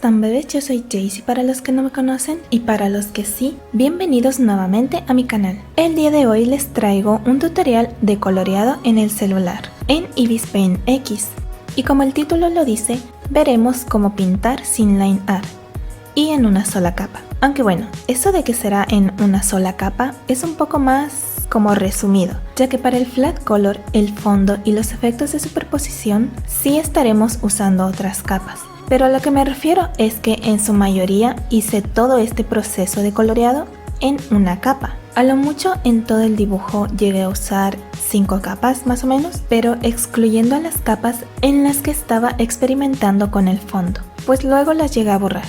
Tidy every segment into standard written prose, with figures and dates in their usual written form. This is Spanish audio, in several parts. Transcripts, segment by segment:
están, bebés? Yo soy Jaycee para los que no me conocen, y para los que sí, bienvenidos nuevamente a mi canal. El día de hoy les traigo un tutorial de coloreado en el celular, en Ibis Paint X. Y como el título lo dice, veremos cómo pintar sin line art y en una sola capa. Aunque bueno, eso de que será en una sola capa es un poco más como resumido, ya que para el flat color, el fondo y los efectos de superposición sí estaremos usando otras capas. Pero a lo que me refiero es que en su mayoría hice todo este proceso de coloreado en una capa. A lo mucho en todo el dibujo llegué a usar 5 capas más o menos, pero excluyendo a las capas en las que estaba experimentando con el fondo, pues luego las llegué a borrar.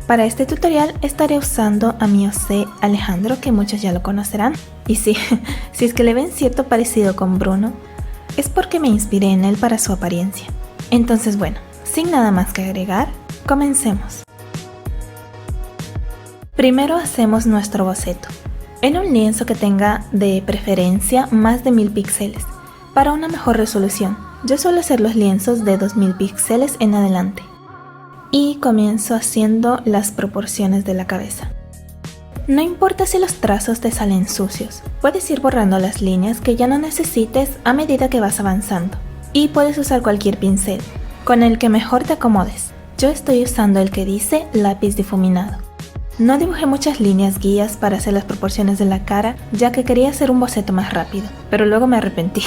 Para este tutorial estaré usando a mi OC Alejandro, que muchos ya lo conocerán. Y sí, si es que le ven cierto parecido con Bruno, es porque me inspiré en él para su apariencia. Entonces bueno, sin nada más que agregar, comencemos. Primero hacemos nuestro boceto, en un lienzo que tenga de preferencia más de 1000 píxeles, para una mejor resolución. Yo suelo hacer los lienzos de 2000 píxeles en adelante. Y comienzo haciendo las proporciones de la cabeza. No importa si los trazos te salen sucios, puedes ir borrando las líneas que ya no necesites a medida que vas avanzando. Y puedes usar cualquier pincel, con el que mejor te acomodes. Yo estoy usando el que dice lápiz difuminado. No dibujé muchas líneas guías para hacer las proporciones de la cara, ya que quería hacer un boceto más rápido, pero luego me arrepentí,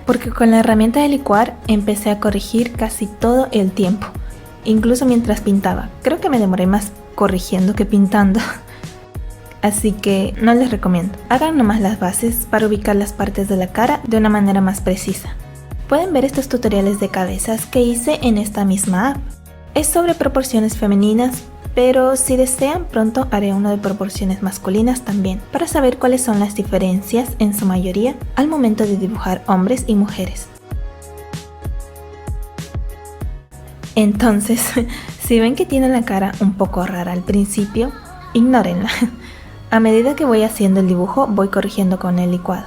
porque con la herramienta de licuar empecé a corregir casi todo el tiempo. Incluso mientras pintaba, creo que me demoré más corrigiendo que pintando. Así que no les recomiendo. Hagan nomás las bases para ubicar las partes de la cara de una manera más precisa. Pueden ver estos tutoriales de cabezas que hice en esta misma app. Es sobre proporciones femeninas, pero si desean pronto haré uno de proporciones masculinas también, para saber cuáles son las diferencias en su mayoría al momento de dibujar hombres y mujeres. Entonces, si ven que tiene la cara un poco rara al principio, ignórenla. A medida que voy haciendo el dibujo, voy corrigiendo con el licuado.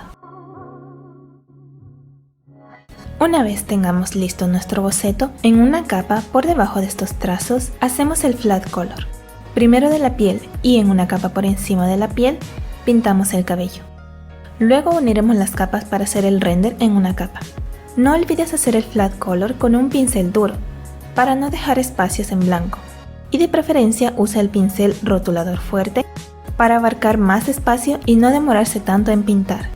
Una vez tengamos listo nuestro boceto, en una capa por debajo de estos trazos, hacemos el flat color. Primero de la piel y en una capa por encima de la piel, pintamos el cabello. Luego uniremos las capas para hacer el render en una capa. No olvides hacer el flat color con un pincel duro, para no dejar espacios en blanco, y de preferencia usa el pincel rotulador fuerte para abarcar más espacio y no demorarse tanto en pintar.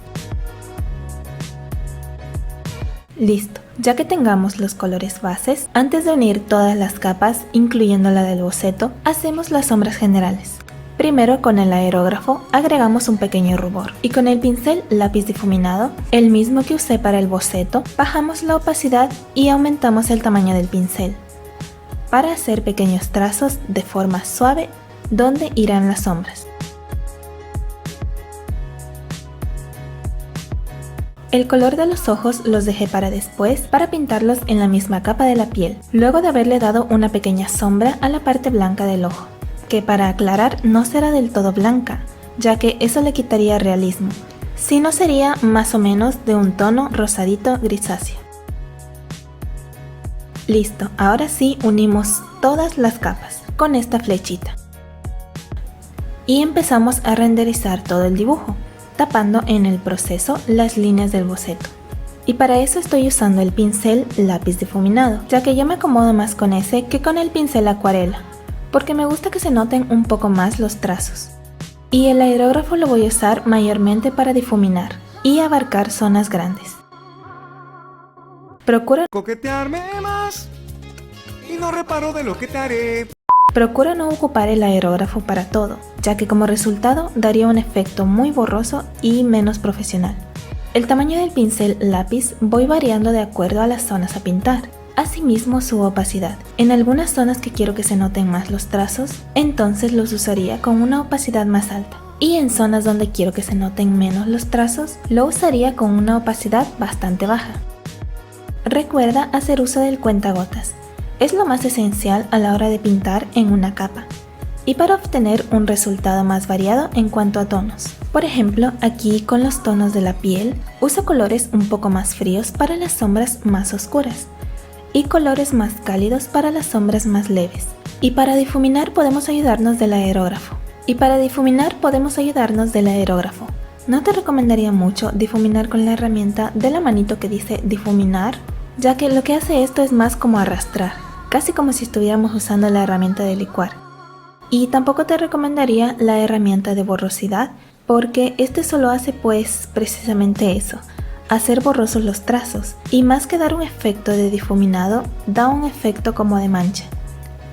Listo, ya que tengamos los colores bases, antes de unir todas las capas, incluyendo la del boceto, hacemos las sombras generales. Primero con el aerógrafo agregamos un pequeño rubor y con el pincel lápiz difuminado, el mismo que usé para el boceto, bajamos la opacidad y aumentamos el tamaño del pincel, para hacer pequeños trazos de forma suave donde irán las sombras. El color de los ojos los dejé para después para pintarlos en la misma capa de la piel, luego de haberle dado una pequeña sombra a la parte blanca del ojo, que para aclarar no será del todo blanca, ya que eso le quitaría realismo, sino sería más o menos de un tono rosadito grisáceo. Listo, ahora sí unimos todas las capas con esta flechita. Y empezamos a renderizar todo el dibujo, tapando en el proceso las líneas del boceto. Y para eso estoy usando el pincel lápiz difuminado, ya que yo me acomodo más con ese que con el pincel acuarela, porque me gusta que se noten un poco más los trazos. Y el aerógrafo lo voy a usar mayormente para difuminar y abarcar zonas grandes. Procura coquetearme más y no reparo de lo que te haré. Procura no ocupar el aerógrafo para todo, ya que como resultado daría un efecto muy borroso y menos profesional. El tamaño del pincel lápiz voy variando de acuerdo a las zonas a pintar, asimismo su opacidad. En algunas zonas que quiero que se noten más los trazos, entonces los usaría con una opacidad más alta. Y en zonas donde quiero que se noten menos los trazos, lo usaría con una opacidad bastante baja. Recuerda hacer uso del cuentagotas. Es lo más esencial a la hora de pintar en una capa y para obtener un resultado más variado en cuanto a tonos. Por ejemplo, aquí con los tonos de la piel, uso colores un poco más fríos para las sombras más oscuras y colores más cálidos para las sombras más leves, Y para difuminar podemos ayudarnos del aerógrafo. No te recomendaría mucho difuminar con la herramienta de la manito que dice difuminar, ya que lo que hace esto es más como arrastrar, casi como si estuviéramos usando la herramienta de licuar. Y tampoco te recomendaría la herramienta de borrosidad, porque este solo hace pues precisamente eso, hacer borrosos los trazos, y más que dar un efecto de difuminado, da un efecto como de mancha.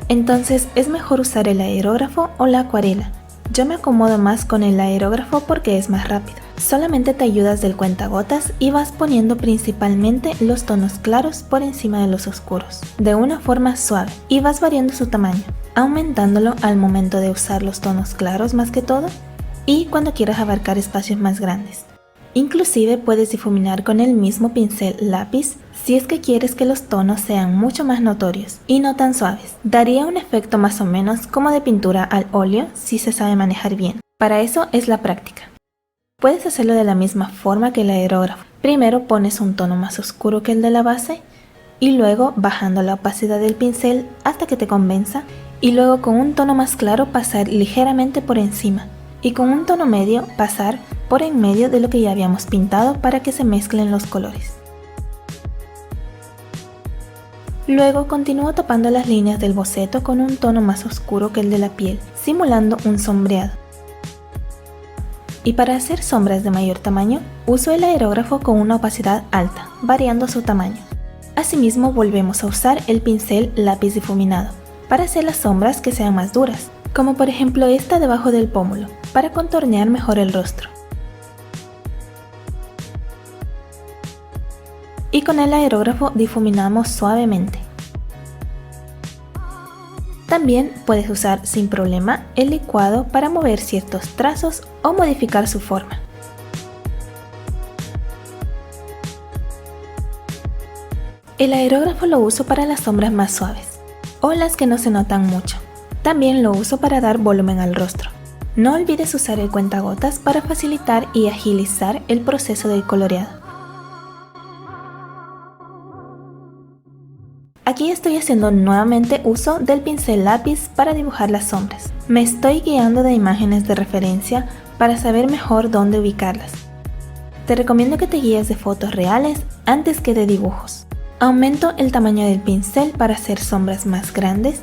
Entonces es mejor usar el aerógrafo o la acuarela. Yo me acomodo más con el aerógrafo porque es más rápido. Solamente te ayudas del cuentagotas y vas poniendo principalmente los tonos claros por encima de los oscuros, de una forma suave, y vas variando su tamaño, aumentándolo al momento de usar los tonos claros más que todo, y cuando quieras abarcar espacios más grandes. Inclusive puedes difuminar con el mismo pincel lápiz si es que quieres que los tonos sean mucho más notorios y no tan suaves. Daría un efecto más o menos como de pintura al óleo si se sabe manejar bien. Para eso es la práctica. Puedes hacerlo de la misma forma que el aerógrafo. Primero pones un tono más oscuro que el de la base y luego bajando la opacidad del pincel hasta que te convenza, y luego con un tono más claro pasar ligeramente por encima y con un tono medio pasar por en medio de lo que ya habíamos pintado para que se mezclen los colores. Luego continúo tapando las líneas del boceto con un tono más oscuro que el de la piel, simulando un sombreado. Y para hacer sombras de mayor tamaño, uso el aerógrafo con una opacidad alta, variando su tamaño. Asimismo volvemos a usar el pincel lápiz difuminado, para hacer las sombras que sean más duras, como por ejemplo esta debajo del pómulo, para contornear mejor el rostro. Y con el aerógrafo difuminamos suavemente. También puedes usar sin problema el licuado para mover ciertos trazos o modificar su forma. El aerógrafo lo uso para las sombras más suaves o las que no se notan mucho. También lo uso para dar volumen al rostro. No olvides usar el cuentagotas para facilitar y agilizar el proceso del coloreado. Aquí estoy haciendo nuevamente uso del pincel lápiz para dibujar las sombras. Me estoy guiando de imágenes de referencia para saber mejor dónde ubicarlas. Te recomiendo que te guíes de fotos reales antes que de dibujos. Aumento el tamaño del pincel para hacer sombras más grandes.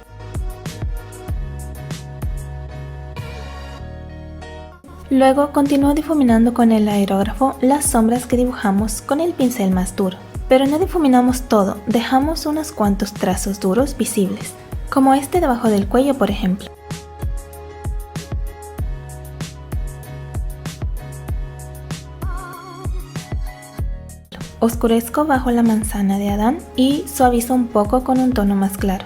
Luego continúo difuminando con el aerógrafo las sombras que dibujamos con el pincel más duro. Pero no difuminamos todo, dejamos unos cuantos trazos duros visibles, como este debajo del cuello por ejemplo. Oscurezco bajo la manzana de Adán y suavizo un poco con un tono más claro.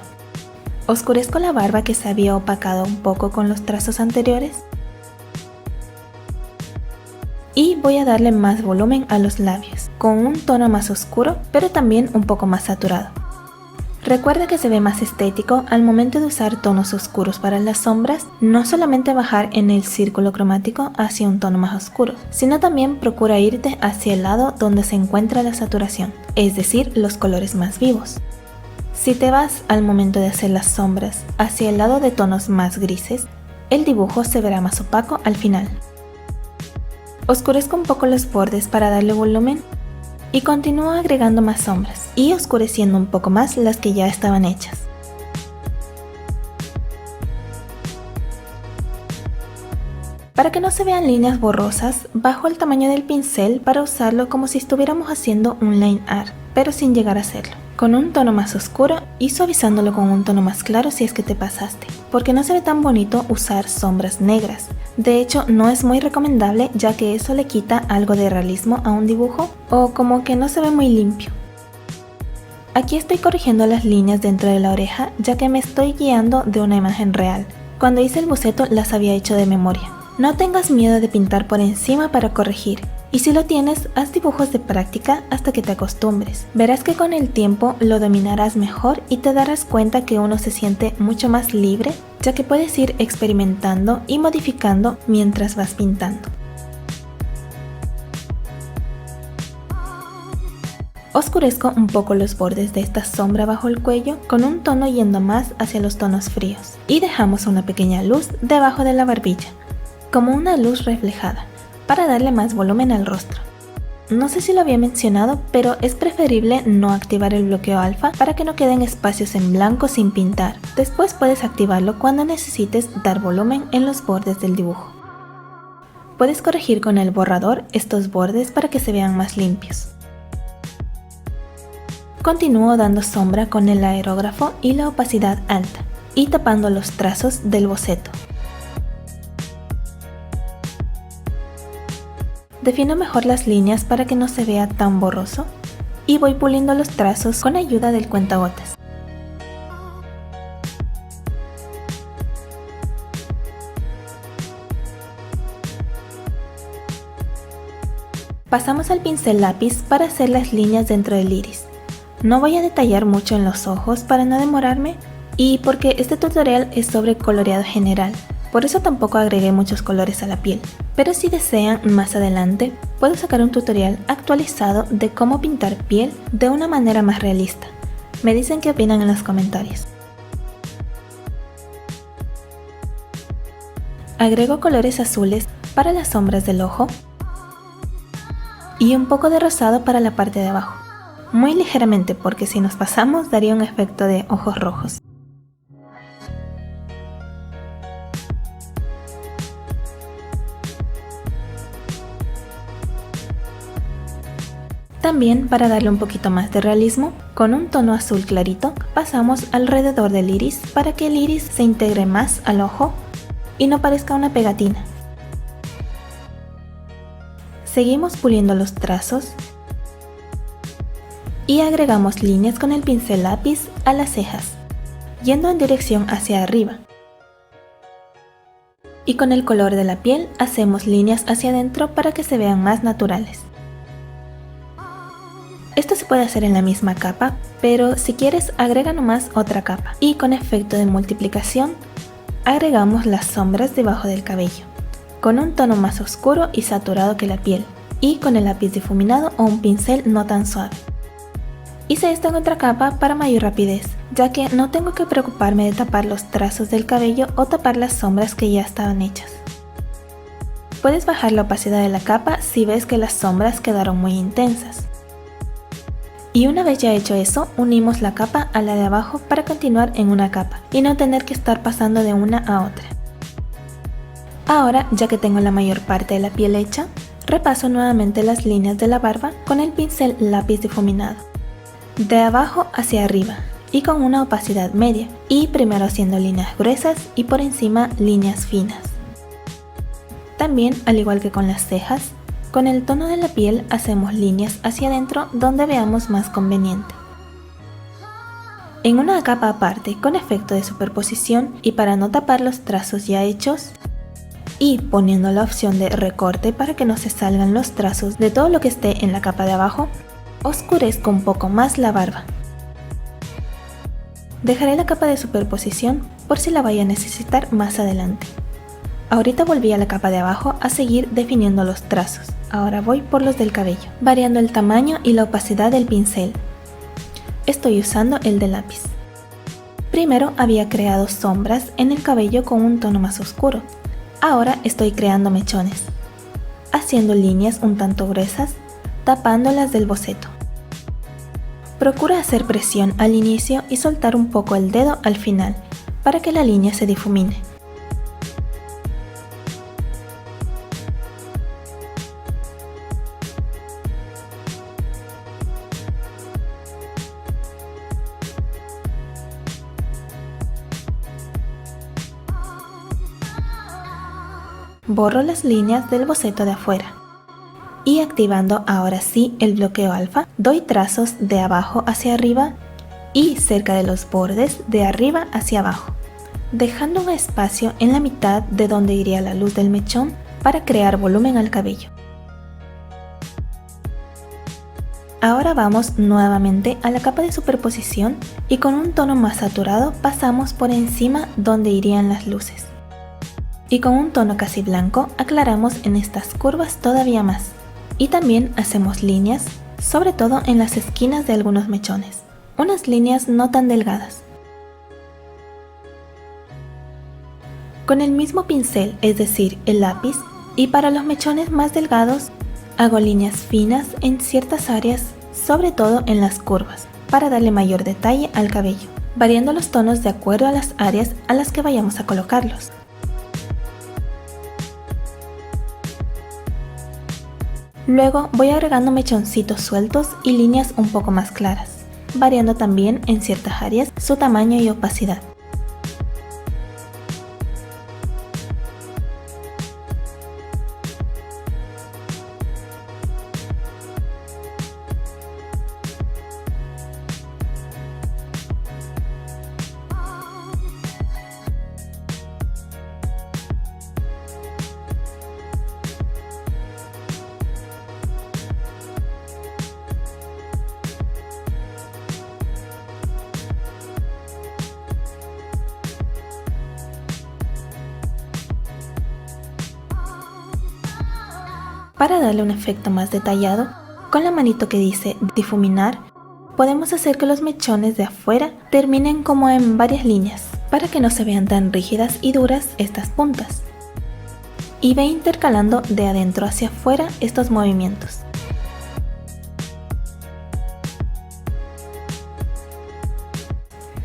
Oscurezco la barba que se había opacado un poco con los trazos anteriores. Y voy a darle más volumen a los labios, con un tono más oscuro, pero también un poco más saturado. Recuerda que se ve más estético al momento de usar tonos oscuros para las sombras, no solamente bajar en el círculo cromático hacia un tono más oscuro, sino también procura irte hacia el lado donde se encuentra la saturación, es decir, los colores más vivos. Si te vas al momento de hacer las sombras hacia el lado de tonos más grises, el dibujo se verá más opaco al final. Oscurezco un poco los bordes para darle volumen y continúo agregando más sombras y oscureciendo un poco más las que ya estaban hechas. Para que no se vean líneas borrosas, bajo el tamaño del pincel para usarlo como si estuviéramos haciendo un line art, pero sin llegar a hacerlo, con un tono más oscuro y suavizándolo con un tono más claro si es que te pasaste, porque no se ve tan bonito usar sombras negras. De hecho, no es muy recomendable ya que eso le quita algo de realismo a un dibujo o como que no se ve muy limpio. Aquí estoy corrigiendo las líneas dentro de la oreja ya que me estoy guiando de una imagen real. Cuando hice el boceto las había hecho de memoria. No tengas miedo de pintar por encima para corregir. Y si lo tienes, haz dibujos de práctica hasta que te acostumbres. Verás que con el tiempo lo dominarás mejor y te darás cuenta que uno se siente mucho más libre, ya que puedes ir experimentando y modificando mientras vas pintando. Oscurezco un poco los bordes de esta sombra bajo el cuello con un tono yendo más hacia los tonos fríos y dejamos una pequeña luz debajo de la barbilla, como una luz reflejada, para darle más volumen al rostro. No sé si lo había mencionado, pero es preferible no activar el bloqueo alfa para que no queden espacios en blanco sin pintar. Después puedes activarlo cuando necesites dar volumen en los bordes del dibujo. Puedes corregir con el borrador estos bordes para que se vean más limpios. Continúo dando sombra con el aerógrafo y la opacidad alta y tapando los trazos del boceto. Defino mejor las líneas para que no se vea tan borroso y voy puliendo los trazos con ayuda del cuentagotas. Pasamos al pincel lápiz para hacer las líneas dentro del iris. No voy a detallar mucho en los ojos para no demorarme y porque este tutorial es sobre coloreado general. Por eso tampoco agregué muchos colores a la piel, pero si desean más adelante, puedo sacar un tutorial actualizado de cómo pintar piel de una manera más realista. Me dicen qué opinan en los comentarios. Agrego colores azules para las sombras del ojo y un poco de rosado para la parte de abajo, muy ligeramente porque si nos pasamos daría un efecto de ojos rojos. También, para darle un poquito más de realismo, con un tono azul clarito pasamos alrededor del iris para que el iris se integre más al ojo y no parezca una pegatina. Seguimos puliendo los trazos y agregamos líneas con el pincel lápiz a las cejas, yendo en dirección hacia arriba. Y con el color de la piel hacemos líneas hacia adentro para que se vean más naturales. Esto se puede hacer en la misma capa, pero si quieres agrega nomás otra capa y con efecto de multiplicación agregamos las sombras debajo del cabello, con un tono más oscuro y saturado que la piel y con el lápiz difuminado o un pincel no tan suave. Hice esto en otra capa para mayor rapidez, ya que no tengo que preocuparme de tapar los trazos del cabello o tapar las sombras que ya estaban hechas. Puedes bajar la opacidad de la capa si ves que las sombras quedaron muy intensas. Y una vez ya hecho eso, unimos la capa a la de abajo para continuar en una capa y no tener que estar pasando de una a otra. Ahora, ya que tengo la mayor parte de la piel hecha, repaso nuevamente las líneas de la barba con el pincel lápiz difuminado, de abajo hacia arriba y con una opacidad media, y primero haciendo líneas gruesas y por encima líneas finas. También, al igual que con las cejas, con el tono de la piel hacemos líneas hacia adentro donde veamos más conveniente. En una capa aparte con efecto de superposición y para no tapar los trazos ya hechos, y poniendo la opción de recorte para que no se salgan los trazos de todo lo que esté en la capa de abajo, oscurezco un poco más la barba. Dejaré la capa de superposición por si la vaya a necesitar más adelante. Ahorita volví a la capa de abajo a seguir definiendo los trazos. Ahora voy por los del cabello, variando el tamaño y la opacidad del pincel. Estoy usando el de lápiz. Primero había creado sombras en el cabello con un tono más oscuro. Ahora estoy creando mechones, haciendo líneas un tanto gruesas, tapándolas del boceto. Procura hacer presión al inicio y soltar un poco el dedo al final, para que la línea se difumine. Borro las líneas del boceto de afuera y activando ahora sí el bloqueo alfa, doy trazos de abajo hacia arriba y cerca de los bordes de arriba hacia abajo, dejando un espacio en la mitad de donde iría la luz del mechón para crear volumen al cabello. Ahora vamos nuevamente a la capa de superposición y con un tono más saturado pasamos por encima donde irían las luces. Y con un tono casi blanco aclaramos en estas curvas todavía más. Y también hacemos líneas sobre todo en las esquinas de algunos mechones, unas líneas no tan delgadas. Con el mismo pincel, es decir, el lápiz, y para los mechones más delgados, hago líneas finas en ciertas áreas, sobre todo en las curvas, para darle mayor detalle al cabello, variando los tonos de acuerdo a las áreas a las que vayamos a colocarlos. Luego voy agregando mechoncitos sueltos y líneas un poco más claras, variando también en ciertas áreas su tamaño y opacidad. Para darle un efecto más detallado, con la manito que dice difuminar, podemos hacer que los mechones de afuera terminen como en varias líneas, para que no se vean tan rígidas y duras estas puntas. Y ve intercalando de adentro hacia afuera estos movimientos.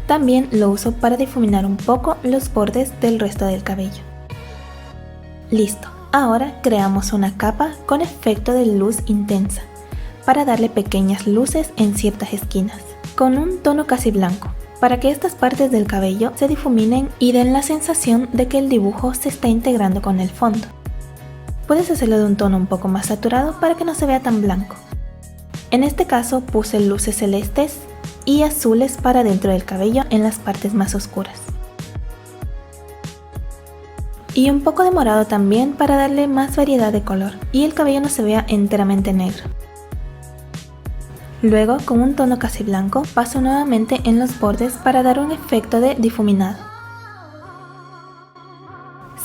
También lo uso para difuminar un poco los bordes del resto del cabello. Listo. Ahora creamos una capa con efecto de luz intensa, para darle pequeñas luces en ciertas esquinas, con un tono casi blanco, para que estas partes del cabello se difuminen y den la sensación de que el dibujo se está integrando con el fondo. Puedes hacerlo de un tono un poco más saturado para que no se vea tan blanco. En este caso puse luces celestes y azules para dentro del cabello en las partes más oscuras. Y un poco de morado también para darle más variedad de color y el cabello no se vea enteramente negro. Luego, con un tono casi blanco, paso nuevamente en los bordes para dar un efecto de difuminado.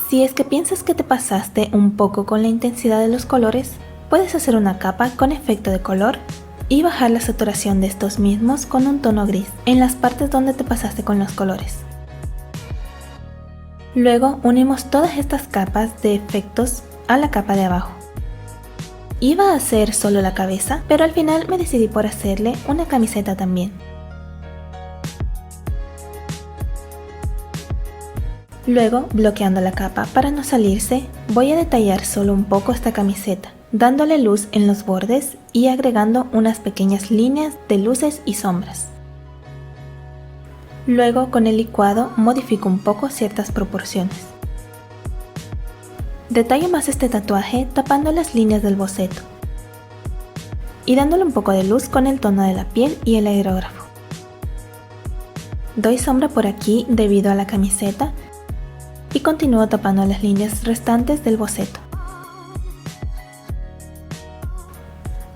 Si es que piensas que te pasaste un poco con la intensidad de los colores, puedes hacer una capa con efecto de color y bajar la saturación de estos mismos con un tono gris en las partes donde te pasaste con los colores. Luego unimos todas estas capas de efectos a la capa de abajo. Iba a hacer solo la cabeza, pero al final me decidí por hacerle una camiseta también. Luego, bloqueando la capa para no salirse, voy a detallar solo un poco esta camiseta, dándole luz en los bordes y agregando unas pequeñas líneas de luces y sombras. Luego, con el licuado, modifico un poco ciertas proporciones. Detallo más este tatuaje tapando las líneas del boceto y dándole un poco de luz con el tono de la piel y el aerógrafo. Doy sombra por aquí debido a la camiseta y continúo tapando las líneas restantes del boceto.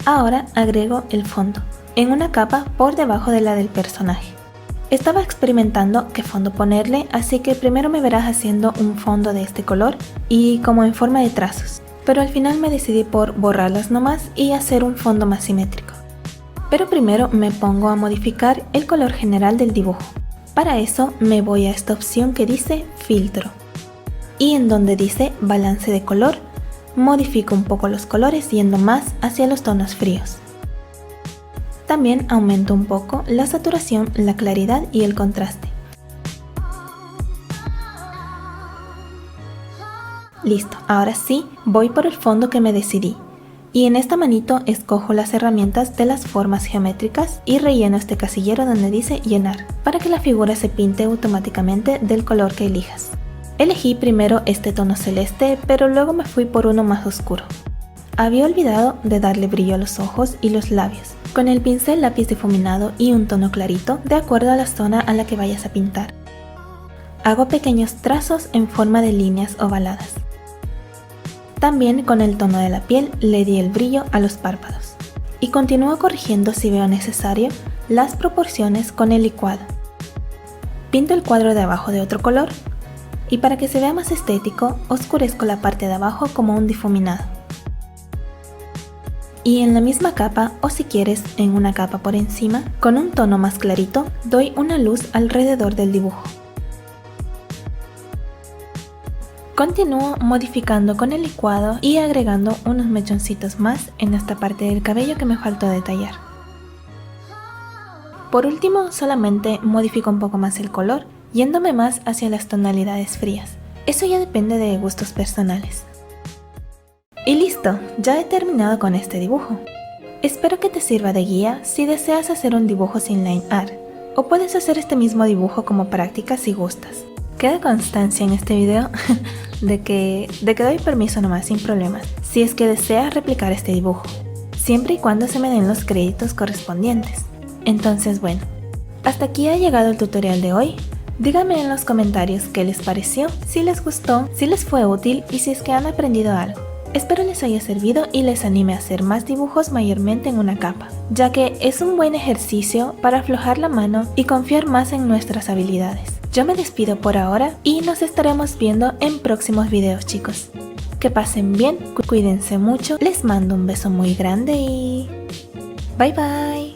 Ahora agrego el fondo, en una capa por debajo de la del personaje. Estaba experimentando qué fondo ponerle, así que primero me verás haciendo un fondo de este color y como en forma de trazos, pero al final me decidí por borrarlas nomás y hacer un fondo más simétrico. Pero primero me pongo a modificar el color general del dibujo. Para eso me voy a esta opción que dice filtro y en donde dice balance de color, modifico un poco los colores yendo más hacia los tonos fríos. También aumento un poco la saturación, la claridad y el contraste. Listo, ahora sí, voy por el fondo que me decidí. Y en esta manito escojo las herramientas de las formas geométricas y relleno este casillero donde dice llenar, para que la figura se pinte automáticamente del color que elijas. Elegí primero este tono celeste, pero luego me fui por uno más oscuro. Había olvidado de darle brillo a los ojos y los labios, con el pincel lápiz difuminado y un tono clarito de acuerdo a la zona a la que vayas a pintar. Hago pequeños trazos en forma de líneas ovaladas. También con el tono de la piel le di el brillo a los párpados. Y continúo corrigiendo si veo necesario las proporciones con el licuado. Pinto el cuadro de abajo de otro color y para que se vea más estético oscurezco la parte de abajo como un difuminado. y en la misma capa, o si quieres en una capa por encima, con un tono más clarito, doy una luz alrededor del dibujo. Continúo modificando con el licuado y agregando unos mechoncitos más en esta parte del cabello que me faltó detallar. Por último, solamente modifico un poco más el color, yéndome más hacia las tonalidades frías. Eso ya depende de gustos personales. Y listo, ya he terminado con este dibujo. Espero que te sirva de guía si deseas hacer un dibujo sin line art, o puedes hacer este mismo dibujo como práctica si gustas. Queda constancia en este video de que doy permiso nomás sin problemas, si es que deseas replicar este dibujo, siempre y cuando se me den los créditos correspondientes. Entonces bueno, hasta aquí ha llegado el tutorial de hoy. Díganme en los comentarios qué les pareció, si les gustó, si les fue útil y si es que han aprendido algo. Espero les haya servido y les anime a hacer más dibujos mayormente en una capa, ya que es un buen ejercicio para aflojar la mano y confiar más en nuestras habilidades. Yo me despido por ahora y nos estaremos viendo en próximos videos, chicos. Que pasen bien, cuídense mucho, les mando un beso muy grande y... bye bye.